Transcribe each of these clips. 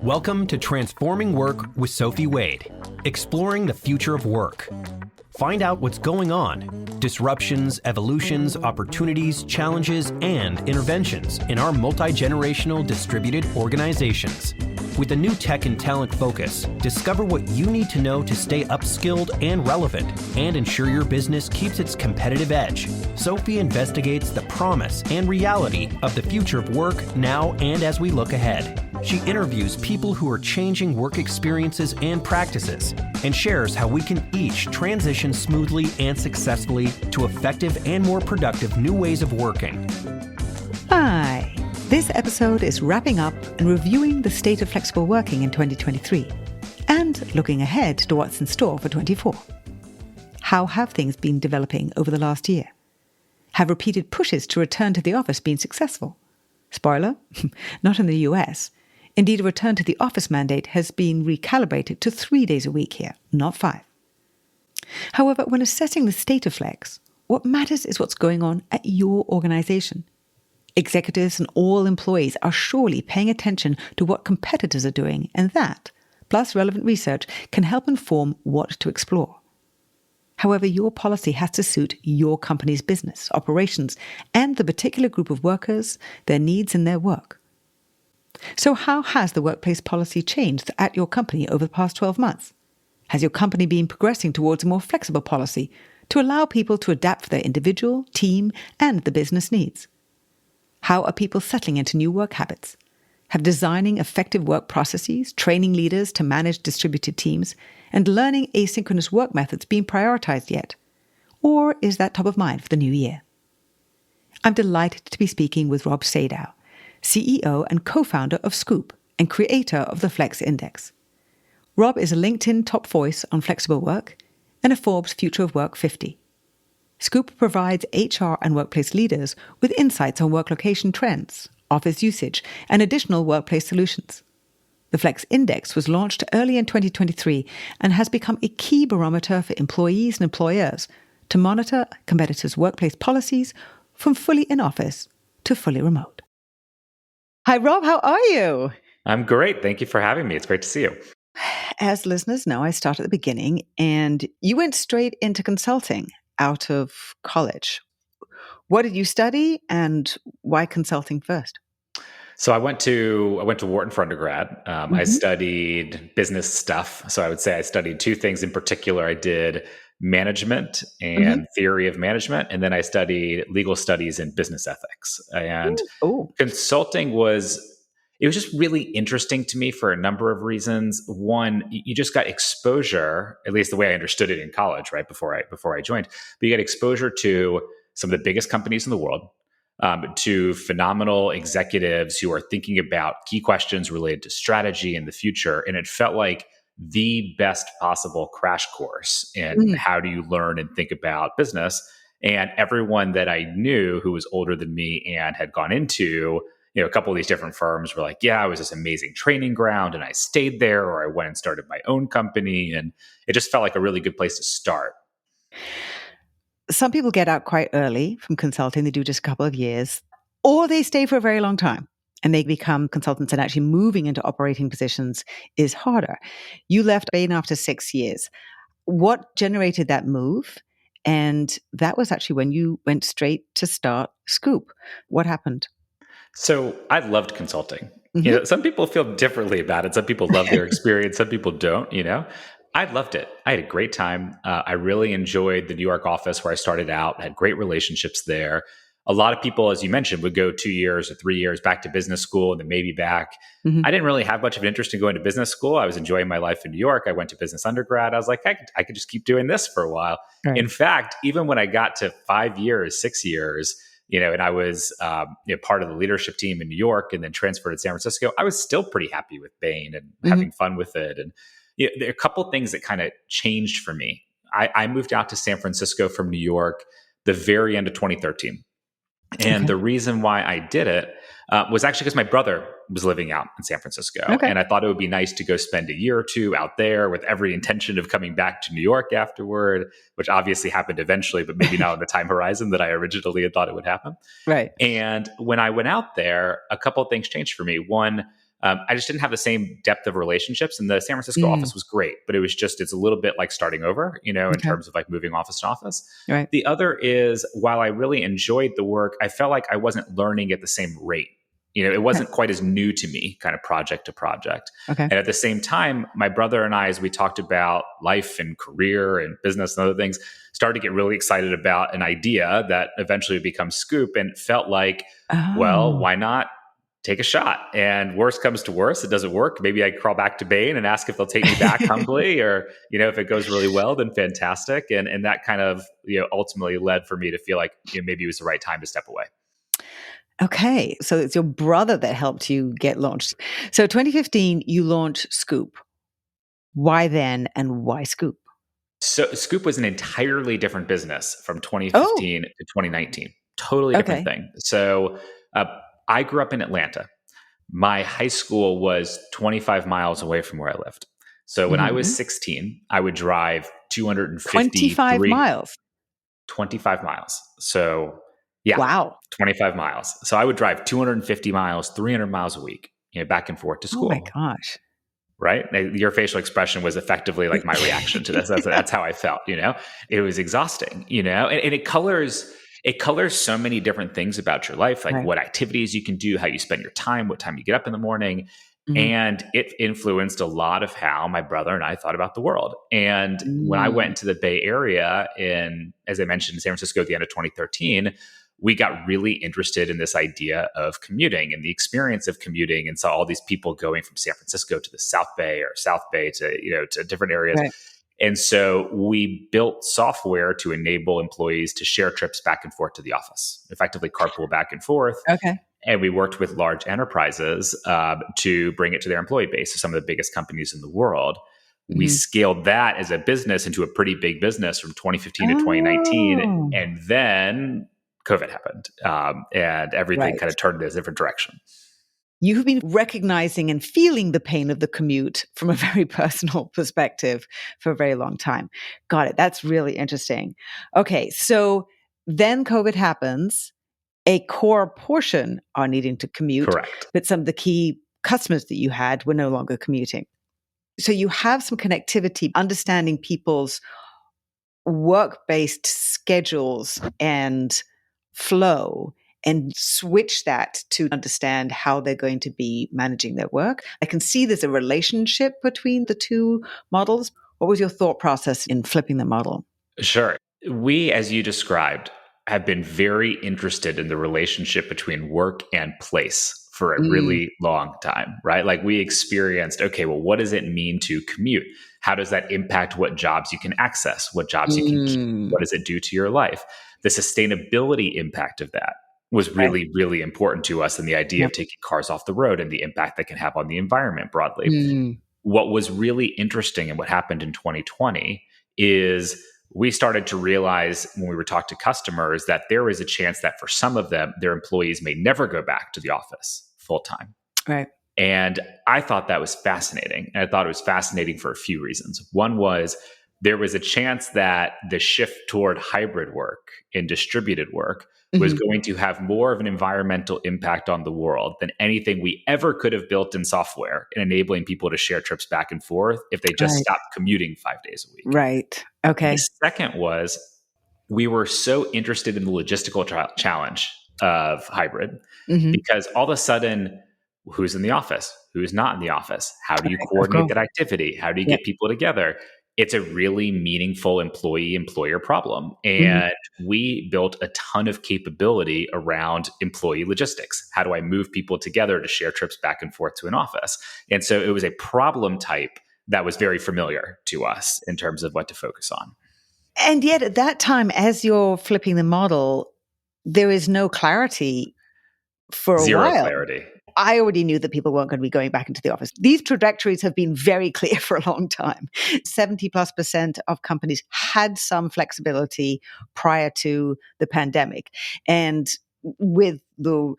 Welcome to Transforming Work with Sophie Wade, exploring the future of work. Find out what's going on, disruptions, evolutions, opportunities, challenges, and interventions in our multi-generational distributed organizations. With a new tech and talent focus, discover what you need to know to stay upskilled and relevant and ensure your business keeps its competitive edge. Sophie investigates the promise and reality of the future of work now and as we look ahead. She interviews people who are changing work experiences and practices and shares how we can each transition smoothly and successfully to effective and more productive new ways of working. Hi. This episode is wrapping up and reviewing the state of flexible working in 2023 and looking ahead to what's in store for 24. How have things been developing over the last year? Have repeated pushes to return to the office been successful? Spoiler, not in the US. Indeed, a return to the office mandate has been recalibrated to 3 days a week here, not 5. However, when assessing the state of flex, what matters is what's going on at your organization. Executives and all employees are surely paying attention to what competitors are doing, and that, plus relevant research, can help inform what to explore. However, your policy has to suit your company's business, operations, and the particular group of workers, their needs and their work. So how has the workplace policy changed at your company over the past 12 months? Has your company been progressing towards a more flexible policy to allow people to adapt for their individual, team, and the business needs? How are people settling into new work habits? Have designing effective work processes, training leaders to manage distributed teams, and learning asynchronous work methods been prioritized yet? Or is that top of mind for the new year? I'm delighted to be speaking with Rob Sadow, CEO and co-founder of Scoop and creator of the Flex Index. Rob is a LinkedIn top voice on flexible work and a Forbes Future of Work 50. Scoop provides HR and workplace leaders with insights on work location trends, office usage, and additional workplace solutions. The Flex Index was launched early in 2023 and has become a key barometer for employees and employers to monitor competitors' workplace policies from fully in-office to fully remote. Hi, Rob. How are you? I'm great. Thank you for having me. It's great to see you. As listeners know, I started at the beginning, and you went straight into consulting out of college. What did you study, and why consulting first? So I went to Wharton for undergrad. I studied business stuff. So I would say I studied two things in particular. I did management and theory of management, and then I studied legal studies and business ethics. And consulting was just really interesting to me for a number of reasons. One, you just got exposure, at least the way I understood it in college, right before I joined. But you get exposure to some of the biggest companies in the world, to phenomenal executives who are thinking about key questions related to strategy and the future. And it felt like the best possible crash course in how do you learn and think about business. And everyone that I knew who was older than me and had gone into a couple of these different firms were like, yeah, it was this amazing training ground and I stayed there, or I went and started my own company. And it just felt like a really good place to start. Some people get out quite early from consulting. They do just a couple of years, or they stay for a very long time and they become consultants, and actually moving into operating positions is harder. You left Bain after 6 years. What generated that move? And that was actually when you went straight to start Scoop. What happened? So I loved consulting. Some people feel differently about it. Some people love their experience. Some people don't, I loved it. I had a great time. I really enjoyed the New York office where I started out. I had great relationships there. A lot of people, as you mentioned, would go 2 years or 3 years back to business school and then maybe back. I didn't really have much of an interest in going to business school. I was enjoying my life in New York. I went to business undergrad. I was like, I could just keep doing this for a while. Right. In fact, even when I got to 5 years, 6 years, and I was part of the leadership team in New York and then transferred to San Francisco, I was still pretty happy with Bain and having fun with it. And there are a couple of things that kind of changed for me. I moved out to San Francisco from New York the very end of 2013. And the reason why I did it was actually because my brother was living out in San Francisco. And I thought it would be nice to go spend a year or two out there with every intention of coming back to New York afterward, which obviously happened eventually, but maybe not on the time horizon that I originally had thought it would happen. Right. And when I went out there, a couple of things changed for me. One, I just didn't have the same depth of relationships. And the San Francisco office was great, but it's a little bit like starting over, in terms of like moving office to office. Right. The other is, while I really enjoyed the work, I felt like I wasn't learning at the same rate. It wasn't quite as new to me, kind of project to project. Okay. And at the same time, my brother and I, as we talked about life and career and business and other things, started to get really excited about an idea that eventually would become Scoop, and felt like, well, why not take a shot? And worst comes to worst, it doesn't work. Maybe I crawl back to Bain and ask if they'll take me back humbly, or, if it goes really well, then fantastic. And that kind of, ultimately led for me to feel like, maybe it was the right time to step away. Okay. So it's your brother that helped you get launched. So 2015, you launched Scoop. Why then, and why Scoop? So Scoop was an entirely different business from 2015 to 2019. Totally different thing. So I grew up in Atlanta. My high school was 25 miles away from where I lived. So when I was 16, I would drive 25 miles. 25 miles. So yeah. Wow. 25 miles. So I would drive 250 miles, 300 miles a week, back and forth to school. Oh my gosh. Right? Your facial expression was effectively like my reaction to this. That's how I felt, It was exhausting, and it colors so many different things about your life, like what activities you can do, how you spend your time, what time you get up in the morning. And it influenced a lot of how my brother and I thought about the world. And when I went into the Bay Area as I mentioned, in San Francisco at the end of 2013, we got really interested in this idea of commuting and the experience of commuting, and saw all these people going from San Francisco to the South Bay or South Bay to different areas. Right. And so we built software to enable employees to share trips back and forth to the office, effectively carpool back and forth. Okay. And we worked with large enterprises to bring it to their employee base, so some of the biggest companies in the world. We scaled that as a business into a pretty big business from 2015 to 2019. And then COVID happened, and everything kind of turned in a different direction. You've been recognizing and feeling the pain of the commute from a very personal perspective for a very long time. Got it. That's really interesting. Okay, so then COVID happens. A core portion are needing to commute. Correct. But some of the key customers that you had were no longer commuting. So you have some connectivity, understanding people's work-based schedules and flow, and switch that to understand how they're going to be managing their work. I can see there's a relationship between the two models. What was your thought process in flipping the model? Sure. We, as you described, have been very interested in the relationship between work and place for a really long time, right? Like we experienced, okay, well, what does it mean to commute? How does that impact what jobs you can access, what jobs you can keep? What does it do to your life? The sustainability impact of that was really, really important to us, and the idea of taking cars off the road and the impact that can have on the environment broadly. What was really interesting and what happened in 2020 is we started to realize when we were talking to customers that there is a chance that for some of them, their employees may never go back to the office full time. Right. And I thought that was fascinating. And I thought it was fascinating for a few reasons. One was there was a chance that the shift toward hybrid work and distributed work was going to have more of an environmental impact on the world than anything we ever could have built in software, in enabling people to share trips back and forth if they just stopped commuting 5 days a week. Right. Okay. The second was we were so interested in the logistical challenge of hybrid because all of a sudden, who's in the office? Who's not in the office? How do you coordinate that activity? How do you get people together? It's a really meaningful employee-employer problem. And we built a ton of capability around employee logistics. How do I move people together to share trips back and forth to an office? And so it was a problem type that was very familiar to us in terms of what to focus on. And yet at that time, as you're flipping the model, there is no clarity for a while. Zero clarity. I already knew that people weren't going to be going back into the office. These trajectories have been very clear for a long time. 70+% of companies had some flexibility prior to the pandemic. And with the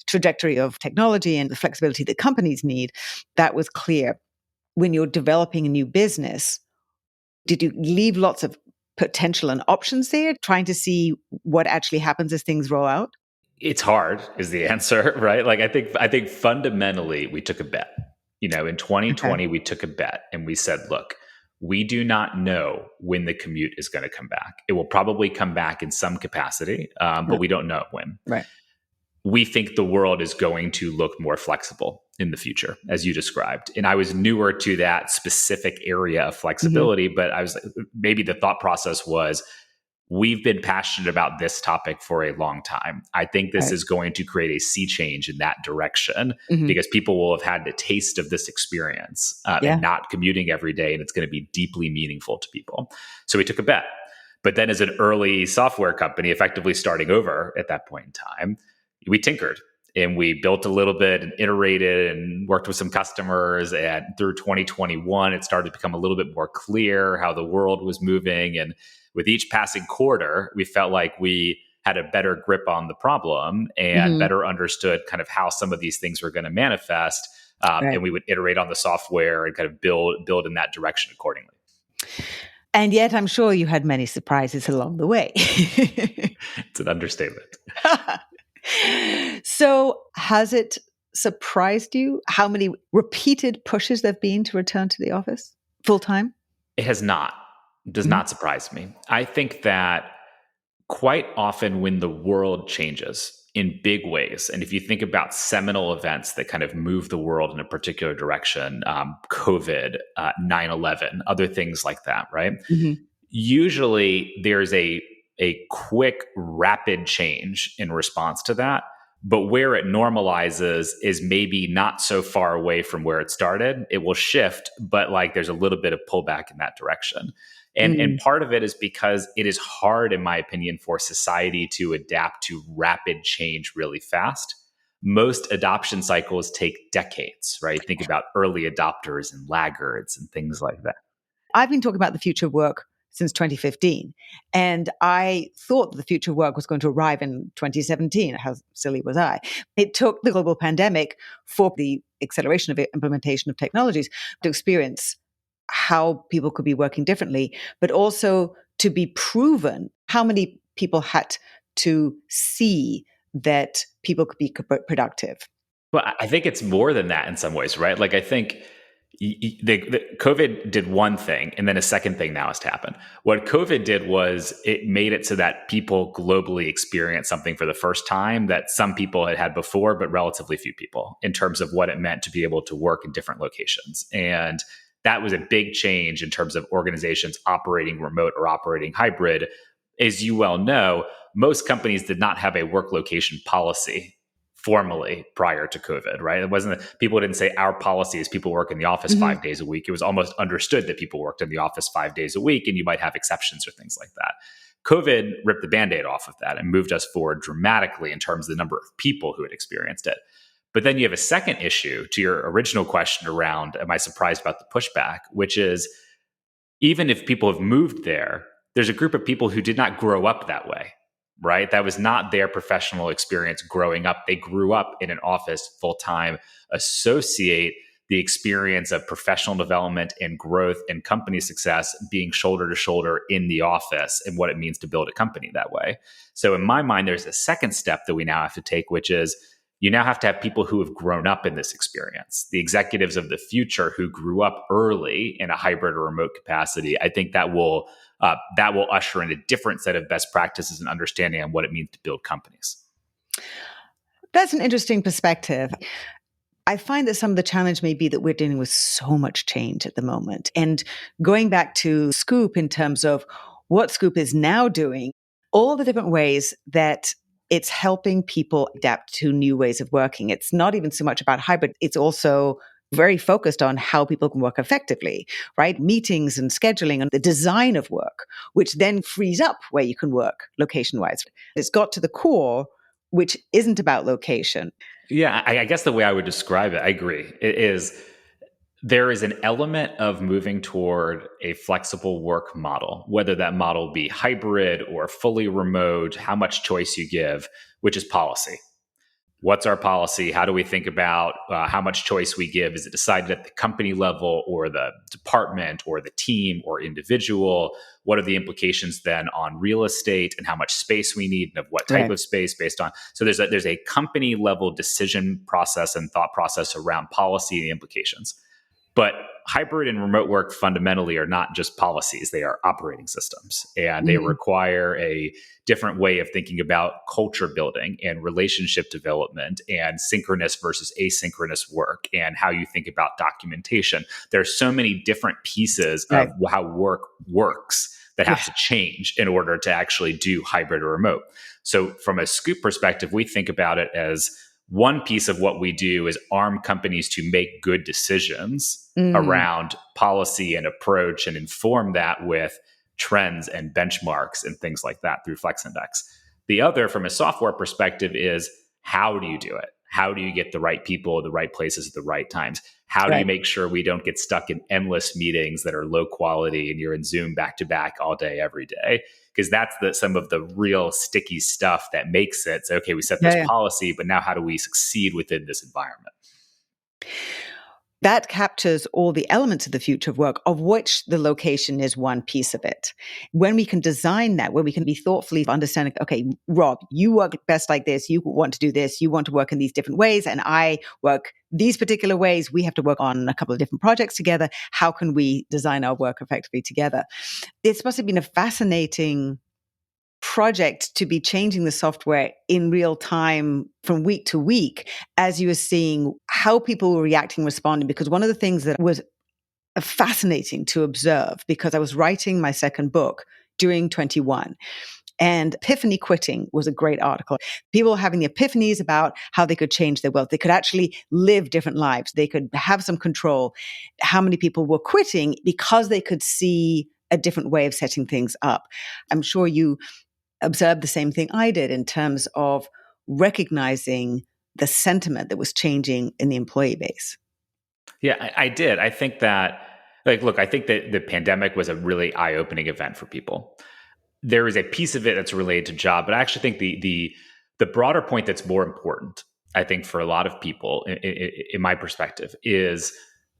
trajectory of technology and the flexibility that companies need, that was clear. When you're developing a new business, did you leave lots of potential and options there, trying to see what actually happens as things roll out? It's hard is the answer, right? Like I think fundamentally we took a bet. In Okay. 2020 we took a bet and we said, look, we do not know when the commute is going to come back. It will probably come back in some capacity, but Yeah. we don't know when. Right. We think the world is going to look more flexible in the future, as you described. And I was newer to that specific area of Hmm. flexibility, but I was maybe the thought process was we've been passionate about this topic for a long time. I think this Right. is going to create a sea change in that direction Hmm. because people will have had a taste of this experience and Yeah. not commuting every day, and it's going to be deeply meaningful to people. So we took a bet. But then, as an early software company, effectively starting over at that point in time, we tinkered and we built a little bit and iterated and worked with some customers. And through 2021, it started to become a little bit more clear how the world was moving. And with each passing quarter, we felt like we had a better grip on the problem and Hmm. better understood kind of how some of these things were going to manifest. Right. And we would iterate on the software and kind of build in that direction accordingly. And yet, I'm sure you had many surprises along the way. It's an understatement. So, has it surprised you how many repeated pushes there've been to return to the office full time? It has not, does Mhm. not surprise me. I think that quite often when the world changes in big ways, and if you think about seminal events that kind of move the world in a particular direction, COVID, 9/11, other things like that, right? Mhm. Usually there's a quick, rapid change in response to that. But where it normalizes is maybe not so far away from where it started. It will shift, but like there's a little bit of pullback in that direction. And Mm. part of it is because it is hard, in my opinion, for society to adapt to rapid change really fast. Most adoption cycles take decades, right? Think about early adopters and laggards and things like that. I've been talking about the future of work since 2015, and I thought that the future of work was going to arrive in 2017. How silly was I? It took the global pandemic for the acceleration of implementation of technologies to experience how people could be working differently, but also to be proven how many people had to see that people could be productive. Well, I think it's more than that in some ways, right? Like I think the COVID did one thing, and then a second thing now has to happen. What COVID did was it made it so that people globally experience something for the first time that some people had had before, but relatively few people in terms of what it meant to be able to work in different locations. And that was a big change in terms of organizations operating remote or operating hybrid. As you well know, most companies did not have a work location policy formally prior to COVID, right? It wasn't people didn't say our policy is people work in the office Mhm. 5 days a week. It was almost understood that people worked in the office 5 days a week, and you might have exceptions or things like that. COVID ripped the band-aid off of that and moved us forward dramatically in terms of the number of people who had experienced it. But then you have a second issue to your original question around, am I surprised about the pushback, which is even if people have moved there, there's a group of people who did not grow up that way, right? That was not their professional experience growing up. They grew up in an office full time, associate the experience of professional development and growth and company success being shoulder to shoulder in the office and what it means to build a company that way. So, in my mind, there's a second step that we now have to take, which is you now have to have people who have grown up in this experience, the executives of the future who grew up early in a hybrid or remote capacity. I think that will usher in a different set of best practices and understanding on what it means to build companies. That's an interesting perspective. I find that some of the challenge may be that we're dealing with so much change at the moment. And going back to Scoop in terms of what Scoop is now doing, all the different ways that it's helping people adapt to new ways of working. It's not even so much about hybrid, it's also very focused on how people can work effectively, right? Meetings and scheduling and the design of work, which then frees up where you can work location wise. It's got to the core, which isn't about location. Yeah, I guess the way I would describe it, I agree, it is there is an element of moving toward a flexible work model, whether that model be hybrid or fully remote, how much choice you give, which is policy. what's our policy? How do we think about how much choice we give? Is it decided at the company level or the department or the team or individual? What are the implications then on real estate and how much space we need and of what type of space based on? So there's a company level decision process and thought process around policy and the implications. But hybrid and remote work fundamentally are not just policies, they are operating systems. And they require a different way of thinking about culture building and relationship development and synchronous versus asynchronous work and how you think about documentation. There's so many different pieces of how work works that have to change in order to actually do hybrid or remote. So from a Scoop perspective, we think about it as one piece of what we do is arm companies to make good decisions around policy and approach and inform that with trends and benchmarks and things like that through FlexIndex. The other, from a software perspective, is how do you do it? How do you get the right people at the right places at the right times? How do you make sure we don't get stuck in endless meetings that are low quality and you're in Zoom back to back all day, every day? Because that's some of the real sticky stuff that makes it. So, okay, we set this policy, but now how do we succeed within this environment? That captures all the elements of the future of work, of which the location is one piece of it. When we can design that, where we can be thoughtfully understanding, okay, Rob, you work best like this, you want to do this, you want to work in these different ways, and I work these particular ways. We have to work on a couple of different projects together. How can we design our work effectively together? It's must have been a fascinating project to be changing the software in real time from week to week as you were seeing how people were reacting, responding. Because one of the things that was fascinating to observe, because I was writing my second book during 21, and epiphany quitting was a great article. People having the epiphanies about how they could change their wealth. They could actually live different lives. They could have some control. How many people were quitting because they could see a different way of setting things up. I'm sure you observed the same thing I did in terms of recognizing the sentiment that was changing in the employee base. Yeah, I did. I think that, look, I think that the pandemic was a really eye-opening event for people. There is a piece of it that's related to job, but I actually think the broader point that's more important, I think, for a lot of people, in my perspective, is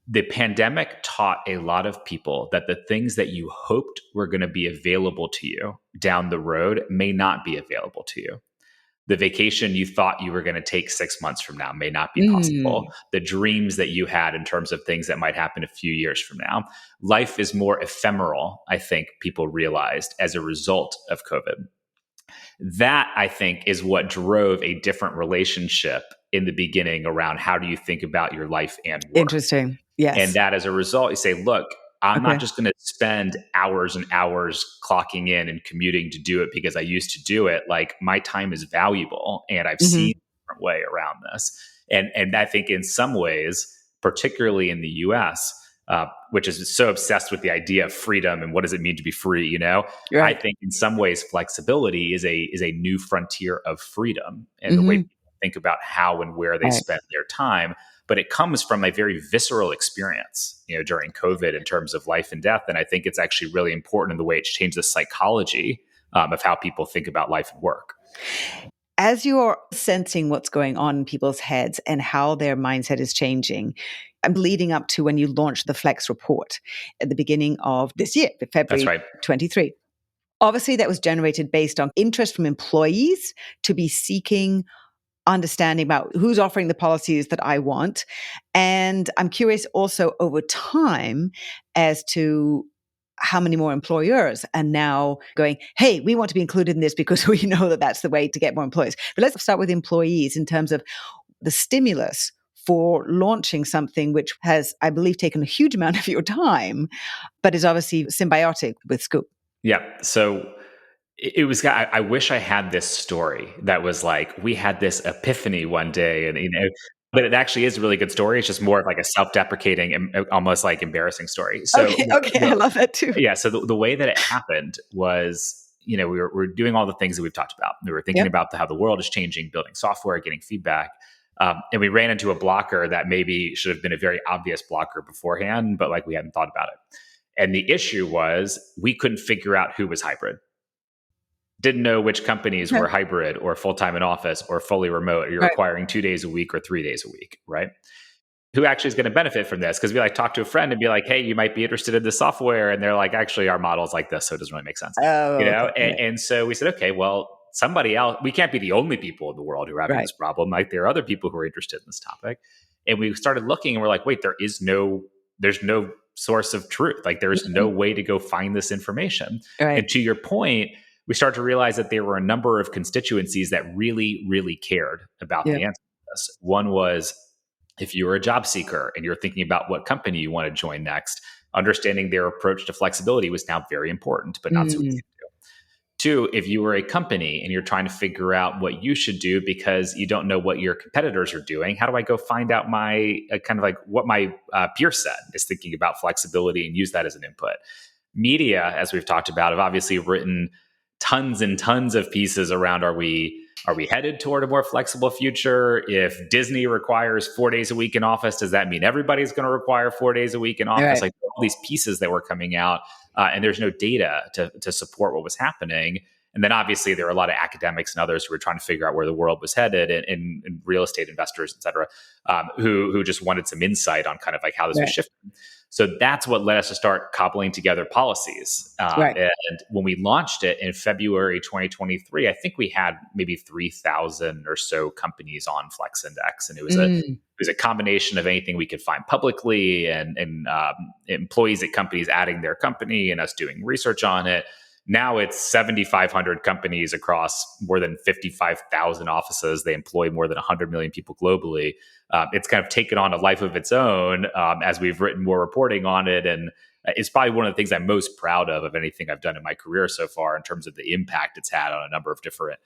the pandemic taught a lot of people that the things that you hoped were going to be available to you down the road may not be available to you. The vacation you thought you were going to take 6 months from now may not be possible. The dreams that you had in terms of things that might happen a few years from now. Life is more ephemeral, I think people realized as a result of COVID. That, I think, is what drove a different relationship in the beginning around how do you think about your life and work. Interesting. Yes. And that as a result, you say, look, I'm not just going to spend hours and hours clocking in and commuting to do it because I used to do it. Like, my time is valuable and I've seen a different way around this. And I think in some ways, particularly in the US, which is so obsessed with the idea of freedom and what does it mean to be free, you know? Right. I think in some ways flexibility is a new frontier of freedom and the way people think about how and where they spend their time. But it comes from a very visceral experience, you know, during COVID in terms of life and death. And I think it's actually really important in the way it's changed the psychology of how people think about life and work. As you're sensing what's going on in people's heads and how their mindset is changing, I'm leading up to when you launched the Flex report at the beginning of this year, February 23. Obviously, that was generated based on interest from employees to be seeking understanding about who's offering the policies that I want. And I'm curious also over time as to how many more employers are now going, hey, we want to be included in this because we know that that's the way to get more employees. But let's start with employees in terms of the stimulus for launching something which has, I believe, taken a huge amount of your time, but is obviously symbiotic with Scoop. Yeah. So it was, I wish I had this story that was like, we had this epiphany one day and, you know, but it actually is a really good story. It's just more of like a self-deprecating and almost like embarrassing story. So, okay. I love that too. Yeah. So the way that it happened was, you know, we were doing all the things that we've talked about. We were thinking about how the world is changing, building software, getting feedback. And we ran into a blocker that maybe should have been a very obvious blocker beforehand, but like we hadn't thought about it. And the issue was we couldn't figure out who was hybrid. didn't know which companies were hybrid or full-time in office or fully remote. You're requiring 2 days a week or 3 days a week, right? Who actually is going to benefit from this? Because we like talk to a friend and be like, hey, you might be interested in this software. And they're like, actually, our model is like this, so it doesn't really make sense. Oh, And so we said, okay, well, somebody else, we can't be the only people in the world who are having this problem. Like there are other people who are interested in this topic. And we started looking and we're like, wait, there's no source of truth. Like there's no way to go find this information. And to your point, we started to realize that there were a number of constituencies that really, really cared about the answer to this. One was, if you were a job seeker and you're thinking about what company you want to join next, understanding their approach to flexibility was now very important, but not so easy to do. Two, if you were a company and you're trying to figure out what you should do because you don't know what your competitors are doing, how do I go find out my what my peer set is thinking about flexibility and use that as an input? Media, as we've talked about, have obviously written tons and tons of pieces around are we headed toward a more flexible future? If Disney requires 4 days a week in office, does that mean everybody's going to require 4 days a week in office? Like all these pieces that were coming out, and there's no data to support what was happening. And then obviously there are a lot of academics and others who were trying to figure out where the world was headed, and real estate investors, et cetera, who just wanted some insight on kind of like how this was shifting. So that's what led us to start cobbling together policies. And when we launched it in February 2023, I think we had maybe 3,000 or so companies on Flex Index. And it was a combination of anything we could find publicly and employees at companies adding their company and us doing research on it. Now it's 7,500 companies across more than 55,000 offices. They employ more than 100 million people globally. It's kind of taken on a life of its own as we've written more reporting on it. And it's probably one of the things I'm most proud of anything I've done in my career so far in terms of the impact it's had on a number of different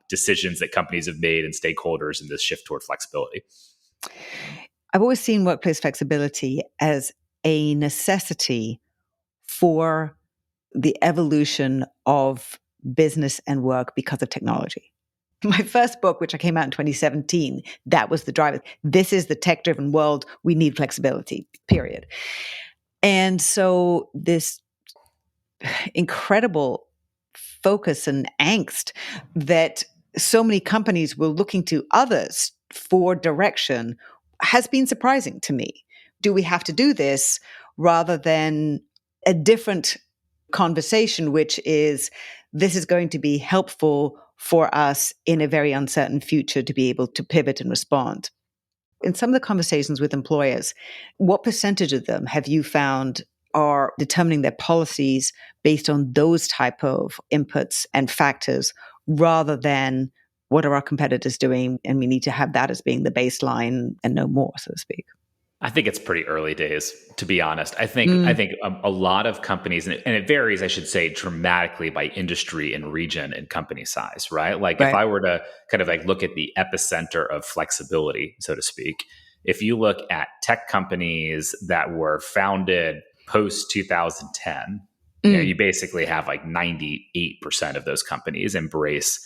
decisions that companies have made and stakeholders in this shift toward flexibility. I've always seen workplace flexibility as a necessity for the evolution of business and work because of technology. My first book, which I came out in 2017, that was the driver. This is the tech-driven world. We need flexibility, period. And so this incredible focus and angst that so many companies were looking to others for direction has been surprising to me. Do we have to do this rather than a different conversation, which is this is going to be helpful for us in a very uncertain future to be able to pivot and respond? In some of the conversations with employers, what percentage of them have you found are determining their policies based on those type of inputs and factors rather than what are our competitors doing? And we need to have that as being the baseline and no more, so to speak. I think it's pretty early days, to be honest. I think a lot of companies, and it varies, I should say, dramatically by industry and region and company size, right? Like if I were to kind of like look at the epicenter of flexibility, so to speak, if you look at tech companies that were founded post 2010, you basically have like 98% of those companies embrace,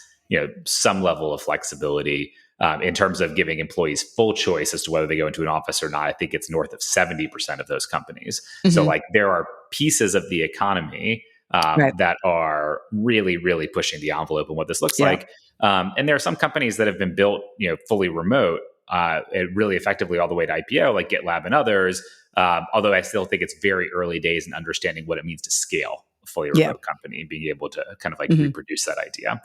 some level of flexibility. In terms of giving employees full choice as to whether they go into an office or not. I think it's north of 70% of those companies. So like there are pieces of the economy that are really, really pushing the envelope on what this looks like. And there are some companies that have been built, fully remote, really effectively all the way to IPO, like GitLab and others. Although I still think it's very early days in understanding what it means to scale a fully remote company and being able to kind of like reproduce that idea.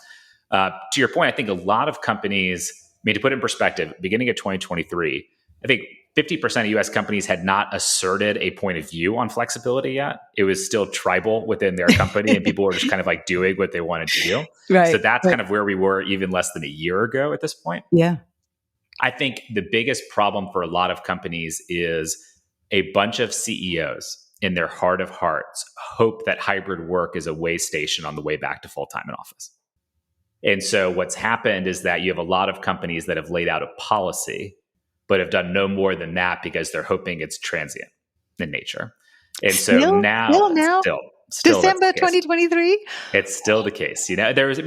To your point, I think a lot of companies, to put it in perspective, beginning of 2023, I think 50% of US companies had not asserted a point of view on flexibility yet. It was still tribal within their company and people were just kind of like doing what they wanted to do. So that's kind of where we were even less than a year ago at this point. I think the biggest problem for a lot of companies is a bunch of CEOs in their heart of hearts hope that hybrid work is a way station on the way back to full-time in office. And so what's happened is that you have a lot of companies that have laid out a policy, but have done no more than that because they're hoping it's transient in nature. And so now December 2023, it's still the case. There was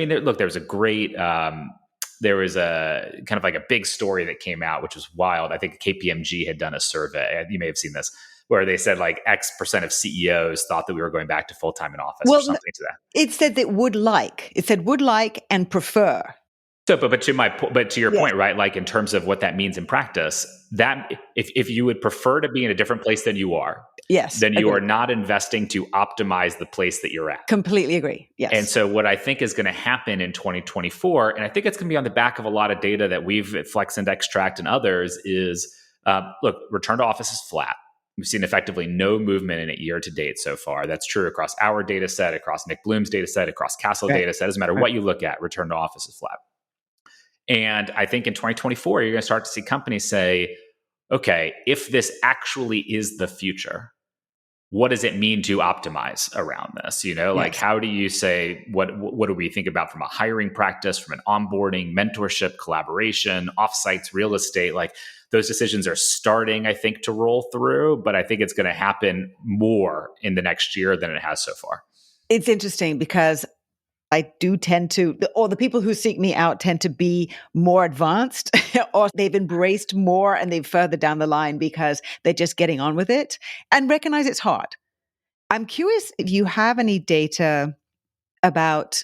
a great, there was a kind of like a big story that came out, which was wild. I think KPMG had done a survey. You may have seen this. where they said like X% of CEOs thought that we were going back to full-time in office or Well, something to that. it said that would like. It said would like and prefer. So, but to your point, right? Like in terms of what that means in practice, that if you would prefer to be in a different place than you are, yes, then you are not investing to optimize the place that you're at. Completely agree. Yes. And so what I think is going to happen in 2024, and I think it's going to be on the back of a lot of data that we've at Flex Index tracked and others, is look, return to office is flat. We've seen effectively no movement in it year to date so far. That's true across our data set, across Nick Bloom's data set, across Castle data set. Doesn't matter what you look at, return to office is flat. And I think in 2024, you're going to start to see companies say, okay, if this actually is the future, what does it mean to optimize around this? Like how do you say, what do we think about from a hiring practice, from an onboarding, mentorship, collaboration, offsites, real estate? Like those decisions are starting, I think, to roll through, but I think it's going to happen more in the next year than it has so far. It's interesting because I do tend to, or the people who seek me out tend to be more advanced or they've embraced more and they've further down the line because they're just getting on with it and recognize it's hard. I'm curious if you have any data about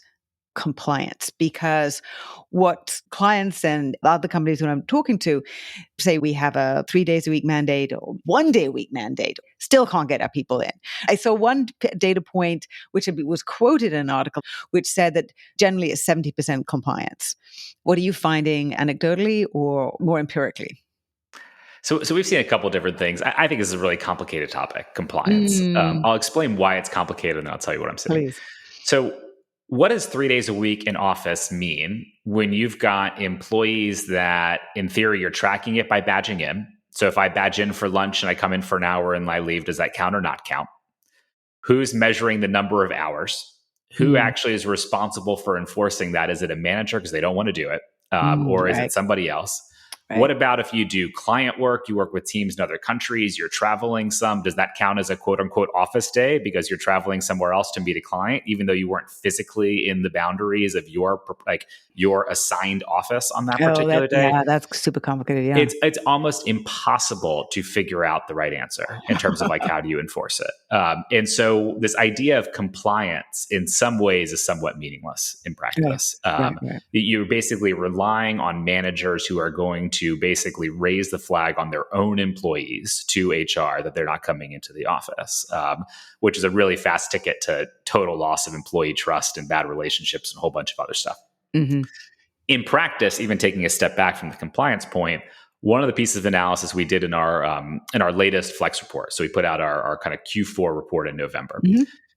compliance, because what clients and other companies that I'm talking to say we have a 3 days a week mandate or 1 day a week mandate, still can't get our people in. I saw one data point, which was quoted in an article, which said that generally it's 70% compliance. What are you finding anecdotally or more empirically? So we've seen a couple of different things. I think this is a really complicated topic, compliance. I'll explain why it's complicated and then I'll tell you what I'm saying. Please. So what does 3 days a week in office mean when you've got employees that, in theory, you're tracking it by badging in? So if I badge in for lunch and I come in for an hour and I leave, does that count or not count? Who's measuring the number of hours? Who actually is responsible for enforcing that? Is it a manager because they don't want to do it? Or is it somebody else? Right. What about if you do client work, you work with teams in other countries, you're traveling some, does that count as a quote unquote office day because you're traveling somewhere else to meet a client, even though you weren't physically in the boundaries of your assigned office on that particular day? Yeah, that's super complicated. Yeah. It's almost impossible to figure out the right answer in terms of like, how do you enforce it? And so this idea of compliance in some ways is somewhat meaningless in practice. Right. You're basically relying on managers who are going to basically raise the flag on their own employees to HR that they're not coming into the office, which is a really fast ticket to total loss of employee trust and bad relationships and a whole bunch of other stuff. Mm-hmm. In practice, even taking a step back from the compliance point, one of the pieces of analysis we did in our latest Flex report, so we put out our kind of Q4 report in November,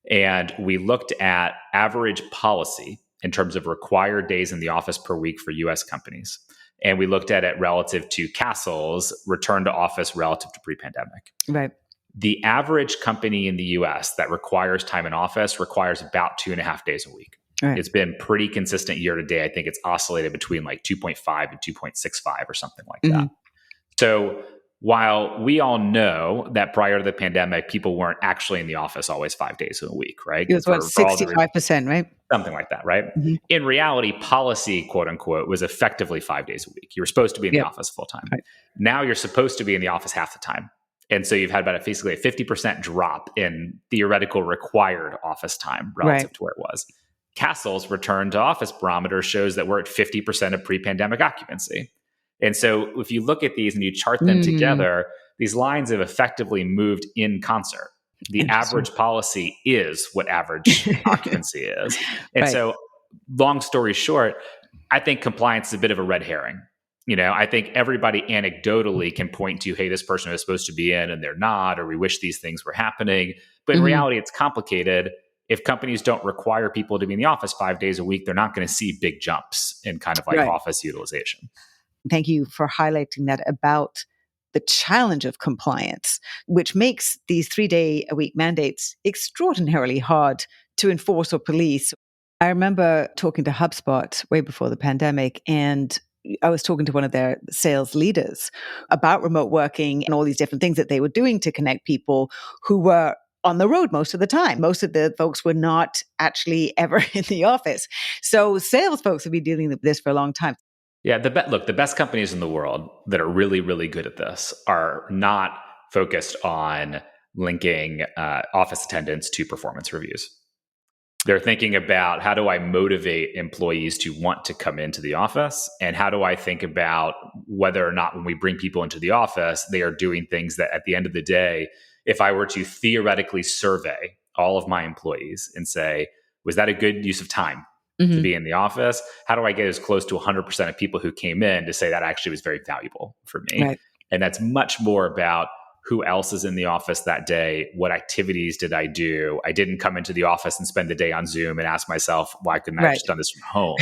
and we looked at average policy in terms of required days in the office per week for U.S. companies. And we looked at it relative to Castle's return to office relative to pre-pandemic. Right. The average company in the US that requires time in office requires about 2.5 days a week. Right. It's been pretty consistent year to date. I think it's oscillated between like 2.5 and 2.65 or something like that. So while we all know that prior to the pandemic, people weren't actually in the office always 5 days a week, right? It was 65%, right? Something like that, right? In reality, policy, quote unquote, was effectively 5 days a week. You were supposed to be in the office full time. Right. Now you're supposed to be in the office half the time. And so you've had about basically a 50% drop in theoretical required office time relative to where it was. Castle's return to office barometer shows that we're at 50% of pre-pandemic occupancy. And so if you look at these and you chart them together, these lines have effectively moved in concert. The average policy is what average occupancy is. And so long story short, I think compliance is a bit of a red herring. I think everybody anecdotally can point to, hey, this person is supposed to be in and they're not, or we wish these things were happening. But in reality, it's complicated. If companies don't require people to be in the office 5 days a week, they're not going to see big jumps in kind of like office utilization. Thank you for highlighting that about the challenge of compliance, which makes these 3 day a week mandates extraordinarily hard to enforce or police. I remember talking to HubSpot way before the pandemic, and I was talking to one of their sales leaders about remote working and all these different things that they were doing to connect people who were on the road most of the time. Most of the folks were not actually ever in the office. So sales folks have been dealing with this for a long time. Yeah, the best companies in the world that are really, really good at this are not focused on linking office attendance to performance reviews. They're thinking about, how do I motivate employees to want to come into the office? And how do I think about whether or not when we bring people into the office, they are doing things that at the end of the day, if I were to theoretically survey all of my employees and say, was that a good use of time to be in the office? How do I get as close to 100% of people who came in to say that actually was very valuable for me? Right. And that's much more about who else is in the office that day? What activities did I do? I didn't come into the office and spend the day on Zoom and ask myself, why couldn't I have just done this from home?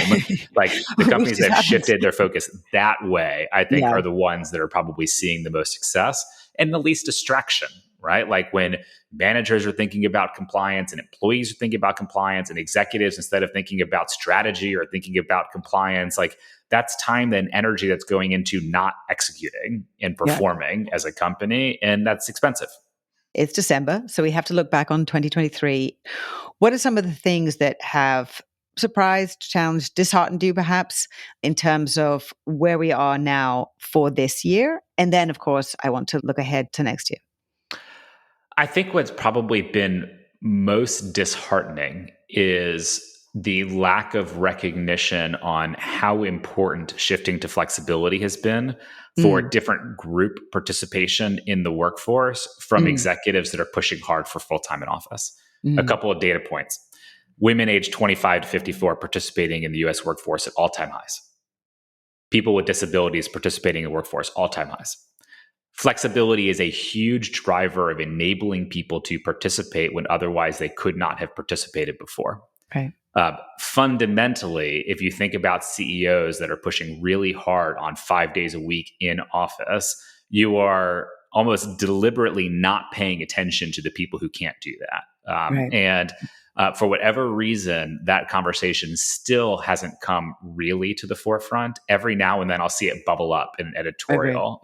Like the companies that have shifted their focus that way, I think are the ones that are probably seeing the most success and the least distraction, right? Like when managers are thinking about compliance and employees are thinking about compliance and executives, instead of thinking about strategy or thinking about compliance, like that's time and energy that's going into not executing and performing as a company. And that's expensive. It's December, so we have to look back on 2023. What are some of the things that have surprised, challenged, disheartened you perhaps in terms of where we are now for this year? And then, of course, I want to look ahead to next year. I think what's probably been most disheartening is the lack of recognition on how important shifting to flexibility has been for different group participation in the workforce from executives that are pushing hard for full-time in office. A couple of data points. Women aged 25 to 54 participating in the US workforce at all-time highs. People with disabilities participating in the workforce, all-time highs. Flexibility is a huge driver of enabling people to participate when otherwise they could not have participated before. Right. Fundamentally, if you think about CEOs that are pushing really hard on 5 days a week in office, you are almost deliberately not paying attention to the people who can't do that. And for whatever reason, that conversation still hasn't come really to the forefront. Every now and then I'll see it bubble up in an editorial,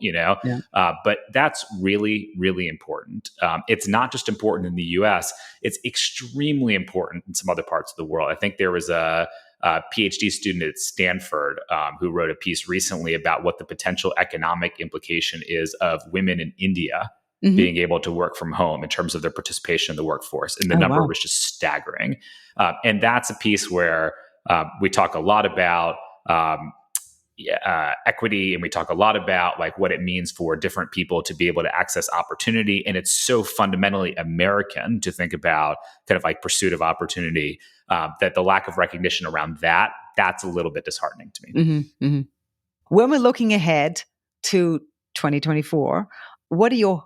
but that's really, really important. It's not just important in the US, it's extremely important in some other parts of the world. I think there was a PhD student at Stanford who wrote a piece recently about what the potential economic implication is of women in India being able to work from home in terms of their participation in the workforce. And the number was just staggering. And that's a piece where we talk a lot about equity, and we talk a lot about like what it means for different people to be able to access opportunity. And it's so fundamentally American to think about kind of like pursuit of opportunity that the lack of recognition around that's a little bit disheartening to me. When we're looking ahead to 2024, what are your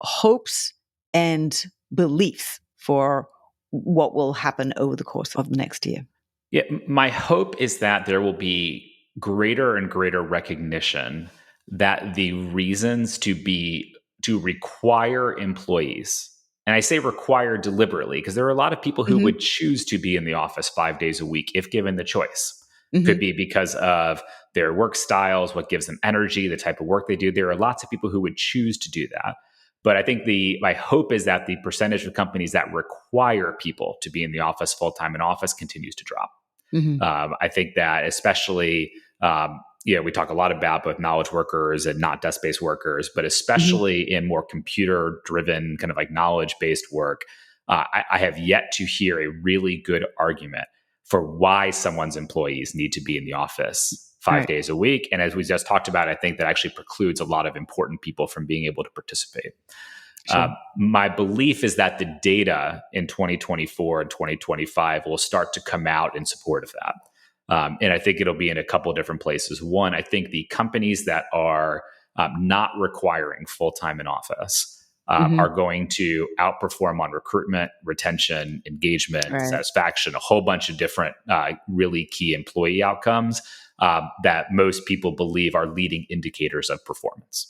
hopes and beliefs for what will happen over the course of the next year? Yeah, my hope is that there will be greater and greater recognition that the reasons to require employees, and I say require deliberately because there are a lot of people who would choose to be in the office 5 days a week if given the choice. Could be because of their work styles, what gives them energy, the type of work they do. There are lots of people who would choose to do that. But I think my hope is that the percentage of companies that require people to be in the office full-time in office continues to drop. I think that especially, we talk a lot about both knowledge workers and not desk-based workers, but especially in more computer-driven kind of like knowledge-based work, I have yet to hear a really good argument for why someone's employees need to be in the office 5 days a week. And as we just talked about, I think that actually precludes a lot of important people from being able to participate. My belief is that the data in 2024 and 2025 will start to come out in support of that. And I think it'll be in a couple of different places. One, I think the companies that are not requiring full-time in office are going to outperform on recruitment, retention, engagement, satisfaction, a whole bunch of different really key employee outcomes that most people believe are leading indicators of performance.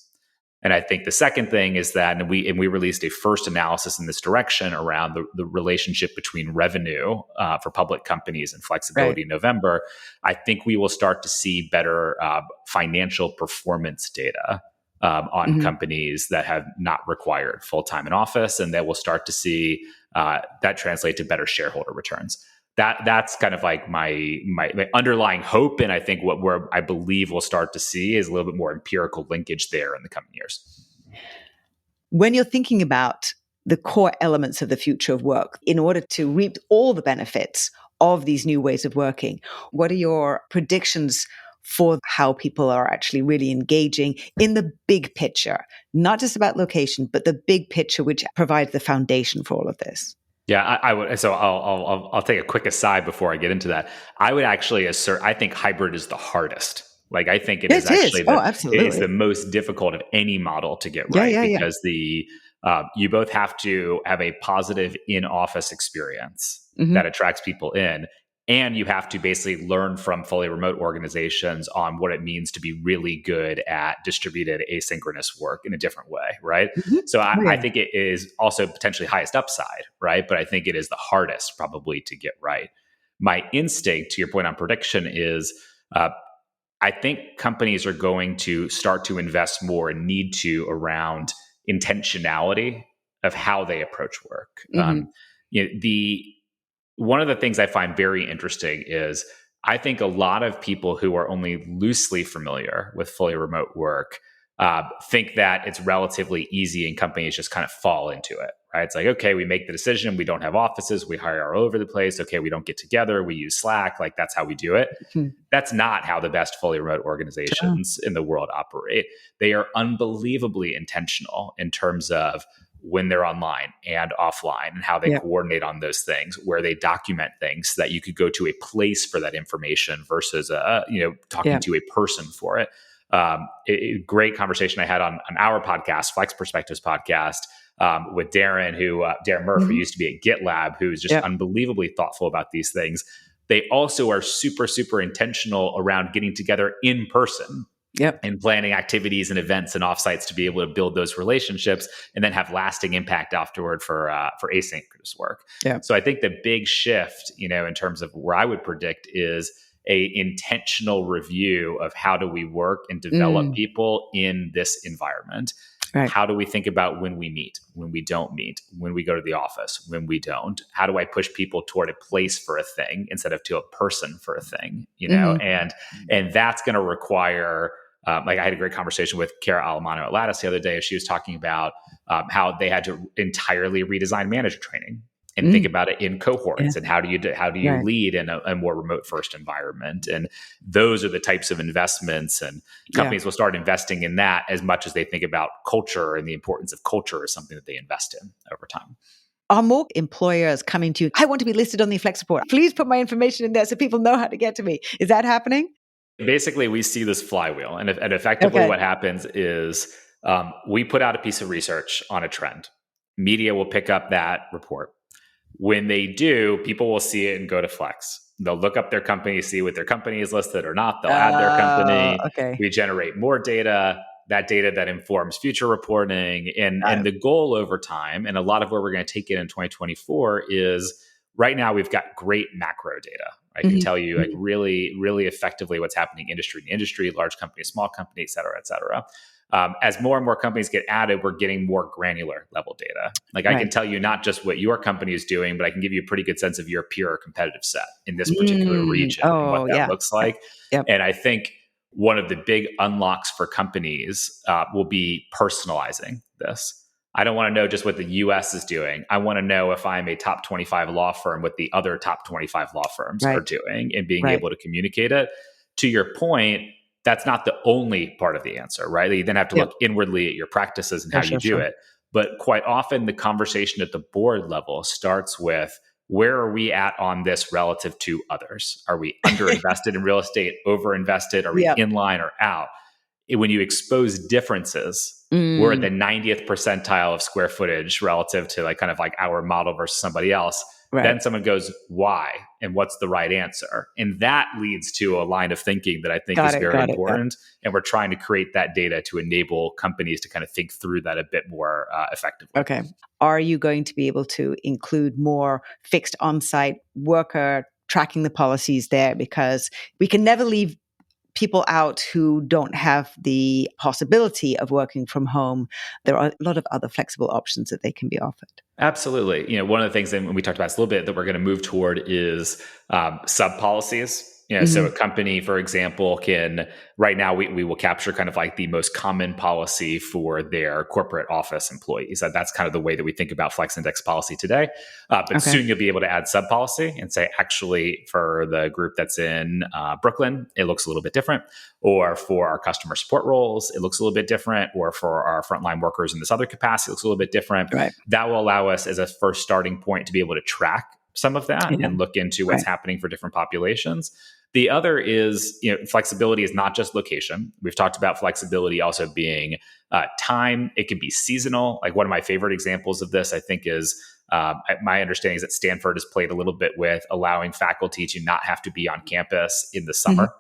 And I think the second thing is that, and we released a first analysis in this direction around the relationship between revenue for public companies and flexibility in November. I think we will start to see better financial performance data on companies that have not required full-time in office, and that we'll start to see that translate to better shareholder returns. That's kind of like my underlying hope, and I think where I believe we'll start to see is a little bit more empirical linkage there in the coming years. When you're thinking about the core elements of the future of work, in order to reap all the benefits of these new ways of working, what are your predictions for how people are actually really engaging in the big picture, not just about location, but the big picture, which provides the foundation for all of this? Yeah, I would. So I'll take a quick aside before I get into that. I would actually assert I think hybrid is the hardest. Like I think it is It is. actually Oh, it's the absolutely. most difficult of any model to get Yeah, right yeah, yeah. because you both have to have a positive in office experience that Hmm. attracts people in, and you have to basically learn from fully remote organizations on what it means to be really good at distributed asynchronous work in a different way, right? Hmm. So Oh, I yeah. think it is also potentially highest upside, right? But I think it is the hardest probably to get right. My instinct, to your point on prediction, is uh, I think companies are going to start to invest more and need to around intentionality of how they approach work. Hmm. The one of the things I find very interesting is I think a lot of people who are only loosely familiar with fully remote work think that it's relatively easy and companies just kind of fall into it, right? It's like, okay, we make the decision. We don't have offices. We hire all over the place. Okay, we don't get together. We use Slack. Like that's how we do it. That's not how the best fully remote Sure. organizations in the world operate. They are unbelievably intentional in terms of when they're online and offline and how they Yeah. coordinate on those things, where they document things so that you could go to a place for that information versus talking Yeah. to a person for it. Great conversation I had on our podcast, Flex Perspectives podcast, with Darren, Darren Murphy, who Hmm. used to be at GitLab, who's just Yeah. unbelievably thoughtful about these things. They also are super, super intentional around getting together in person Yep. and planning activities and events and offsites to be able to build those relationships and then have lasting impact afterward for asynchronous work. Yeah. So I think the big shift, in terms of where I would predict is a intentional review of how do we work and develop Mm. people in this environment. Right. How do we think about when we meet, when we don't meet, when we go to the office, when we don't? How do I push people toward a place for a thing instead of to a person for a thing? Hmm. And that's going to require. Like I had a great conversation with Kara Alamano at Lattice the other day. She was talking about how they had to entirely redesign manager training and think Mm. about it in Yeah. cohorts and how do you Right. lead in a more remote first environment. And those are the types of investments, and Yeah. companies will start investing in that as much as they think about culture, and the importance of culture is something that they invest in over time. Are more employers coming to you? I want to be listed on the Flex report. Please put my information in there so people know how to get to me. Is that happening? Basically, we see this flywheel, and effectively Okay. what happens is we put out a piece of research on a trend. Media will pick up that report. When they do, people will see it and go to Flex. They'll look up their company, see what their company is listed or not. They'll add their company. Okay. We generate more data, that data that informs future reporting. And, Got and it. the goal over time, and a lot of where we're going to take it in 2024 is right now we've got great macro data. I can Mhm. tell you like Mhm. really, really effectively what's happening industry to industry, large company, small company, et cetera, et cetera. As more and more companies get added, we're getting more granular level data. Like I can Right. tell you not just what your company is doing, but I can give you a pretty good sense of your peer or competitive set in this particular Mm. region and what Oh, that yeah. looks Yeah. like. Yep. And I think one of the big unlocks for companies will be personalizing this. I don't want to know just what the US is doing. I want to know if I'm a top 25 law firm, what the other top 25 law firms are Right. doing and being Right. able to communicate it. To your point, that's not the only part of the answer, right? You then have to Yep. look inwardly at your practices and how Sure, you sure, do sure. it. But quite often, the conversation at the board level starts with where are we at on this relative to others? Are we underinvested in real estate, overinvested? Are we Yep. in line or out? When you expose differences, we're at Mm. the 90th percentile of square footage relative to like kind of like our model versus somebody else. Right. Then someone goes, why? And what's the right answer? And that leads to a line of thinking that I think Got is it. very Got it. Got it. important. And we're trying to create that data to enable companies to kind of think through that a bit more effectively. Okay. Are you going to be able to include more fixed on-site worker tracking the policies there? Because we can never leave people out who don't have the possibility of working from home. There are a lot of other flexible options that they can be offered. Absolutely. One of the things that we talked about this a little bit that we're going to move toward is sub policies So a company, for example, can right now we will capture kind of like the most common policy for their corporate office employees. That's kind of the way that we think about flex index policy today. But soon you'll be able to add sub policy and say, actually, for the group that's in Brooklyn, it looks a little bit different. Or for our customer support roles, it looks a little bit different. Or for our frontline workers in this other capacity, it looks a little bit different. Right. That will allow us as a first starting point to be able to track some of that and look into what's happening for different populations. The other is, flexibility is not just location. We've talked about flexibility also being time. It can be seasonal. Like one of my favorite examples of this, I think, is my understanding is that Stanford has played a little bit with allowing faculty to not have to be on campus in the summer.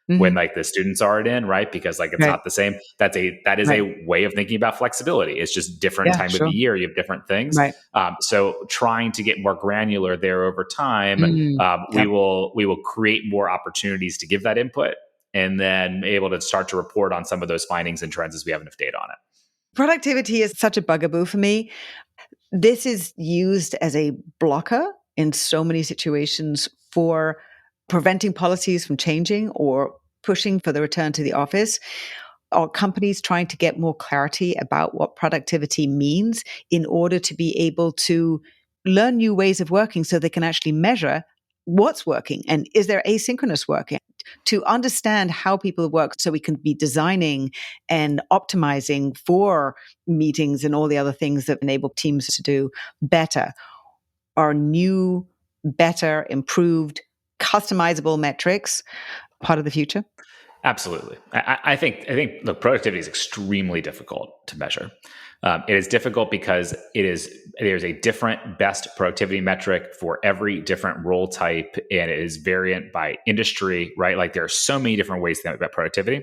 When like the students aren't in, right? Because like it's not the same. That is a way of thinking about flexibility. It's just different time of the year. You have different things. Right. So trying to get more granular there over time, we will create more opportunities to give that input, and then be able to start to report on some of those findings and trends as we have enough data on it. Productivity is such a bugaboo for me. This is used as a blocker in so many situations for preventing policies from changing or pushing for the return to the office, or companies trying to get more clarity about what productivity means in order to be able to learn new ways of working so they can actually measure what's working and is there asynchronous working, to understand how people work so we can be designing and optimizing for meetings and all the other things that enable teams to do better, are new, better, improved, customizable metrics part of the future? Absolutely. I think look, productivity is extremely difficult to measure. It is difficult because there's a different best productivity metric for every different role type, and it is variant by industry, right? Like there are so many different ways to think about productivity.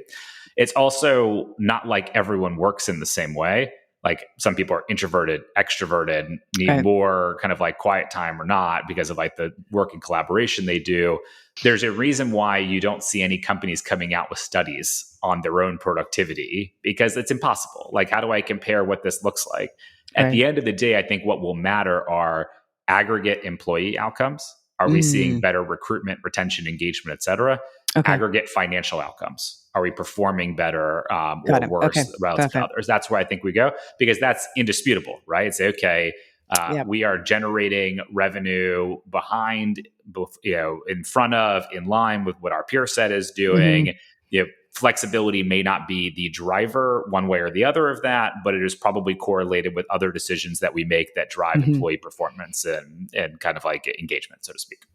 It's also not like everyone works in the same way. Like some people are introverted, extroverted, need more kind of like quiet time or not because of like the work and collaboration they do. There's a reason why you don't see any companies coming out with studies on their own productivity, because it's impossible. Like, how do I compare what this looks like? At the end of the day, I think what will matter are aggregate employee outcomes. Are we seeing better recruitment, retention, engagement, et cetera? Aggregate financial outcomes. Are we performing better or worse relative to others? That's where I think we go, because that's indisputable, right? It's okay. We are generating revenue behind, both, in front of, in line with what our peer set is doing. Flexibility may not be the driver one way or the other of that, but it is probably correlated with other decisions that we make that drive employee performance and kind of like engagement, so to speak.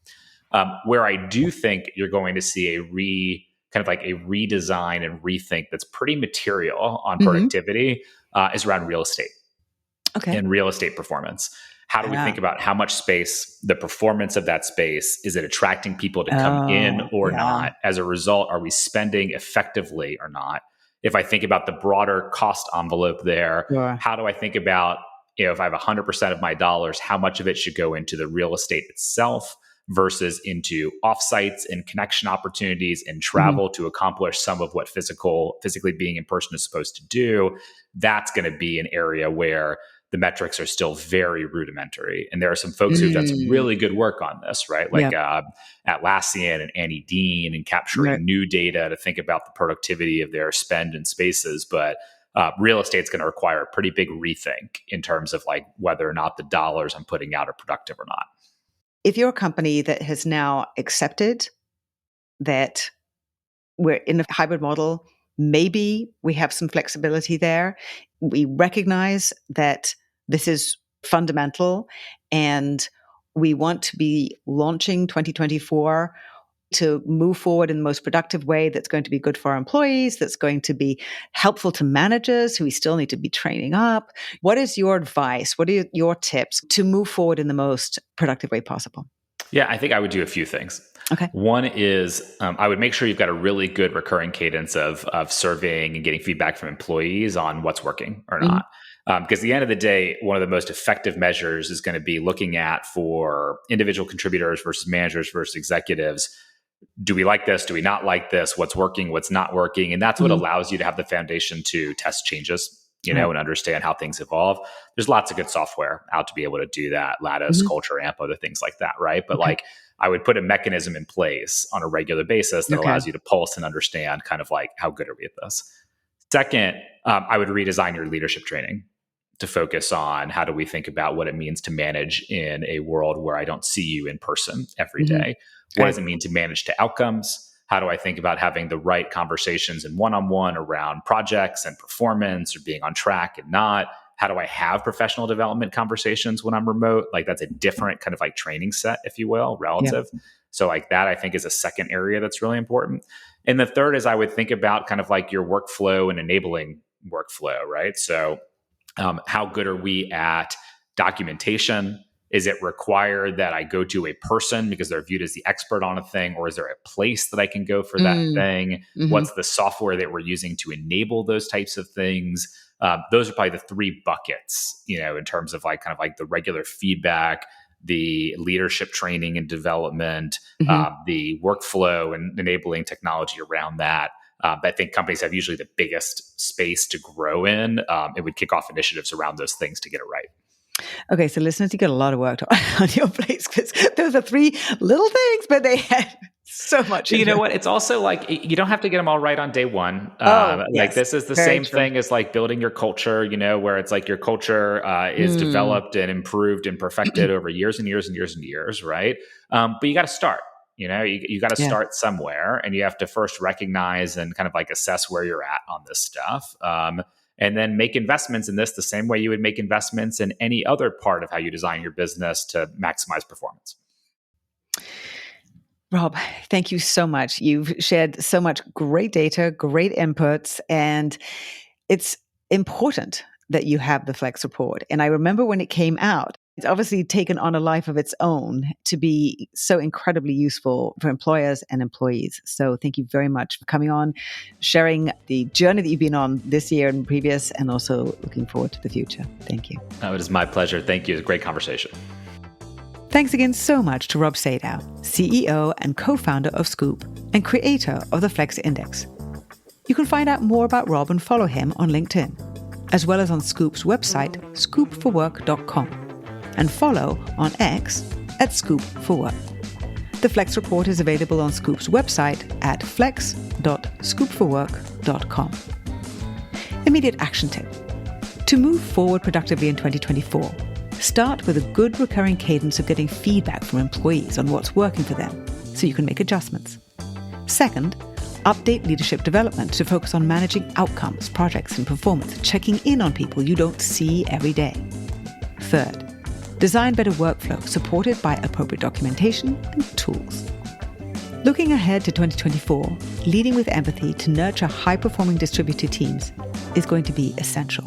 Where I do think you're going to see a redesign and rethink that's pretty material on productivity is around real estate and real estate performance. How do we think about how much space, the performance of that space, is it attracting people to come in or not? As a result, are we spending effectively or not? If I think about the broader cost envelope there, how do I think about, if I have 100% of my dollars, how much of it should go into the real estate itself versus into offsites and connection opportunities and travel to accomplish some of what physically being in person is supposed to do? That's going to be an area where the metrics are still very rudimentary. And there are some folks who've done some really good work on this, right? Like Atlassian and Annie Dean, and capturing new data to think about the productivity of their spend and spaces. But real estate's going to require a pretty big rethink in terms of like whether or not the dollars I'm putting out are productive or not. If you're a company that has now accepted that we're in a hybrid model, maybe we have some flexibility there, we recognize that this is fundamental, and we want to be launching 2024 to move forward in the most productive way that's going to be good for our employees, that's going to be helpful to managers who we still need to be training up. What is your advice? What are your tips to move forward in the most productive way possible? Yeah, I think I would do a few things. Okay. One is I would make sure you've got a really good recurring cadence of surveying and getting feedback from employees on what's working or not. Because at the end of the day, one of the most effective measures is going to be looking at, for individual contributors versus managers versus executives, do we like this? Do we not like this? What's working? What's not working? And that's what allows you to have the foundation to test changes and understand how things evolve. There's lots of good software out to be able to do that, Lattice, Culture Amp, other things like that, right? But like I would put a mechanism in place on a regular basis that allows you to pulse and understand kind of like how good are we at this. Second, I would redesign your leadership training to focus on how do we think about what it means to manage in a world where I don't see you in person every day. What does it mean to manage to outcomes? How do I think about having the right conversations and one-on-one around projects and performance or being on track and not? How do I have professional development conversations when I'm remote? Like that's a different kind of like training set, if you will, relative. So like that, I think is a second area that's really important. And the third is I would think about kind of like your workflow and enabling workflow, right? So how good are we at documentation? Is it required that I go to a person because they're viewed as the expert on a thing, or is there a place that I can go for that thing? What's the software that we're using to enable those types of things? Those are probably the three buckets, in terms of like kind of like the regular feedback, the leadership training and development, the workflow and enabling technology around that. I think companies have usually the biggest space to grow in. It would kick off initiatives around those things to get it right. Okay, so listeners, you got a lot of work on your plate because those are three little things, but they had so much. You know what? It's also like you don't have to get them all right on day one. Like this is the same thing as like building your culture, where it's like your culture is developed and improved and perfected over years and years and years and years, right? But you got to start. You got to start somewhere, and you have to first recognize and kind of like assess where you're at on this stuff. And then make investments in this the same way you would make investments in any other part of how you design your business to maximize performance. Rob, thank you so much. You've shared so much great data, great inputs, and it's important that you have the Flex report. And I remember when it came out, it's obviously taken on a life of its own to be so incredibly useful for employers and employees. So thank you very much for coming on, sharing the journey that you've been on this year and previous, and also looking forward to the future. Thank you. Oh, it is my pleasure. Thank you. It's a great conversation. Thanks again so much to Rob Sadow, CEO and co-founder of Scoop and creator of the Flex Index. You can find out more about Rob and follow him on LinkedIn, as well as on Scoop's website, scoopforwork.com. And follow on X at Scoop for Work. The Flex report is available on Scoop's website at flex.scoopforwork.com. Immediate action tip. To move forward productively in 2024, start with a good recurring cadence of getting feedback from employees on what's working for them so you can make adjustments. Second, update leadership development to focus on managing outcomes, projects, and performance, checking in on people you don't see every day. Third, design better workflow supported by appropriate documentation and tools. Looking ahead to 2024, leading with empathy to nurture high-performing distributed teams is going to be essential.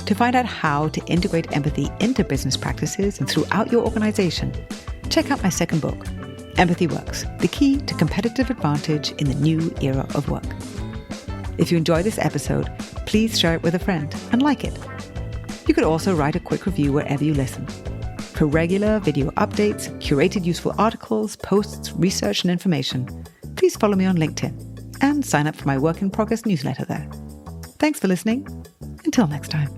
To find out how to integrate empathy into business practices and throughout your organization, check out my second book, Empathy Works, the key to competitive advantage in the new era of work. If you enjoyed this episode, please share it with a friend and like it. You could also write a quick review wherever you listen. For regular video updates, curated useful articles, posts, research, and information, please follow me on LinkedIn and sign up for my Work in Progress newsletter there. Thanks for listening. Until next time.